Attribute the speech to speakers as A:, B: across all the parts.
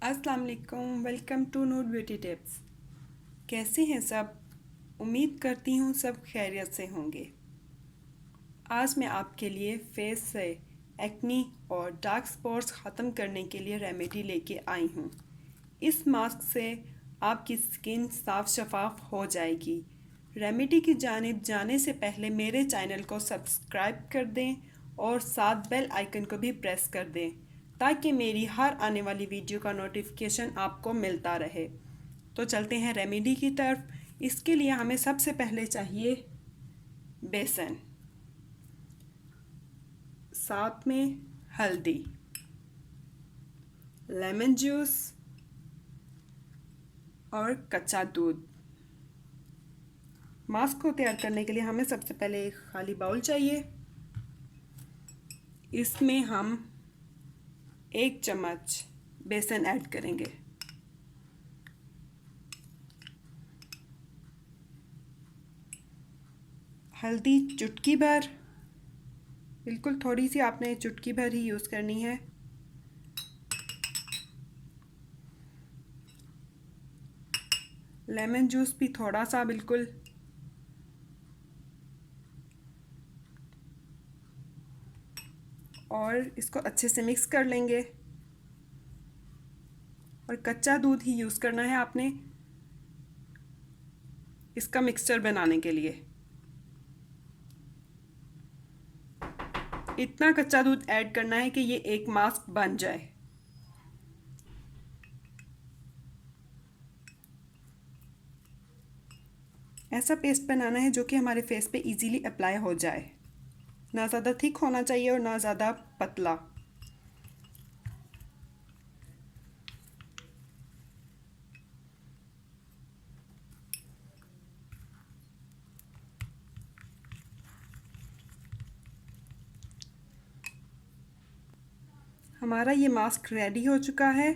A: अस्सलाम वालेकुम, welcome to Noor beauty tips. कैसे हैं सब? उम्मीद करती हूँ सब खैरियत से होंगे। आज मैं आपके लिए फेस से एक्नी और डार्क स्पॉट्स ख़त्म करने के लिए रेमेडी लेके आई हूँ। इस मास्क से आपकी स्किन साफ शफाफ हो जाएगी। रेमेडी की जानिब जाने से पहले मेरे चैनल को सब्सक्राइब कर दें और साथ बेल आइकन को भी प्रेस कर दें ताकि मेरी हर आने वाली वीडियो का नोटिफिकेशन आपको मिलता रहे। तो चलते हैं रेमेडी की तरफ। इसके लिए हमें सबसे पहले चाहिए बेसन, साथ में हल्दी, लेमन जूस और कच्चा दूध। मास्क को तैयार करने के लिए हमें सबसे पहले एक खाली बाउल चाहिए। इसमें हम 1 चम्मच बेसन ऐड करेंगे। हल्दी चुटकी भर, बिल्कुल थोड़ी सी, आपने चुटकी भर ही यूज़ करनी है। लेमन जूस भी थोड़ा सा, बिल्कुल। और इसको अच्छे से मिक्स कर लेंगे। और कच्चा दूध ही यूज़ करना है आपने इसका मिक्सचर बनाने के लिए। इतना कच्चा दूध ऐड करना है कि ये एक मास्क बन जाए। ऐसा पेस्ट बनाना है जो कि हमारे फेस पे इजीली अप्लाई हो जाए। ना ज़्यादा थिक होना चाहिए और ना ज़्यादा पतला। हमारा ये मास्क रेडी हो चुका है।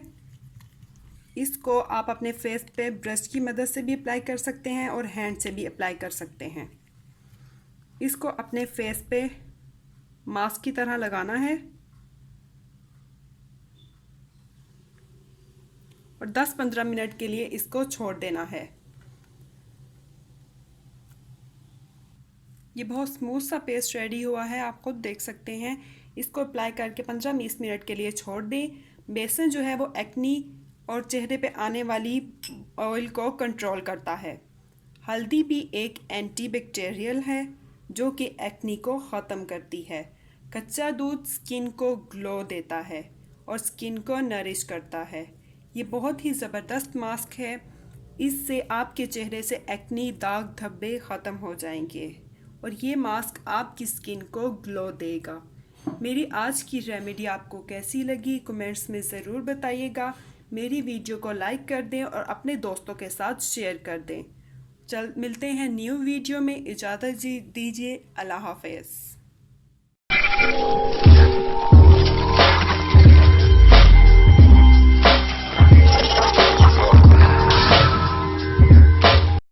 A: इसको आप अपने फेस पे ब्रश की मदद से भी अप्लाई कर सकते हैं और हैंड से भी अप्लाई कर सकते हैं। इसको अपने फेस पे मास्क की तरह लगाना है और 10-15 मिनट के लिए इसको छोड़ देना है। ये बहुत स्मूथ सा पेस्ट रेडी हुआ है, आप खुद देख सकते हैं। इसको अप्लाई करके 15-20 मिनट के लिए छोड़ दें। बेसन जो है वो एक्नी और चेहरे पे आने वाली ऑयल को कंट्रोल करता है। हल्दी भी एक एंटीबैक्टीरियल है जो कि एक्नी को ख़त्म करती है। कच्चा दूध स्किन को ग्लो देता है और स्किन को नरिश करता है। ये बहुत ही ज़बरदस्त मास्क है। इससे आपके चेहरे से एक्नी, दाग धब्बे ख़त्म हो जाएंगे और ये मास्क आपकी स्किन को ग्लो देगा। मेरी आज की रेमेडी आपको कैसी लगी कमेंट्स में ज़रूर बताइएगा। मेरी वीडियो को लाइक कर दें और अपने दोस्तों के साथ शेयर कर दें। मिलते हैं न्यू वीडियो में। इजाज़त दीजिए। अल्लाह हाफ़िज़।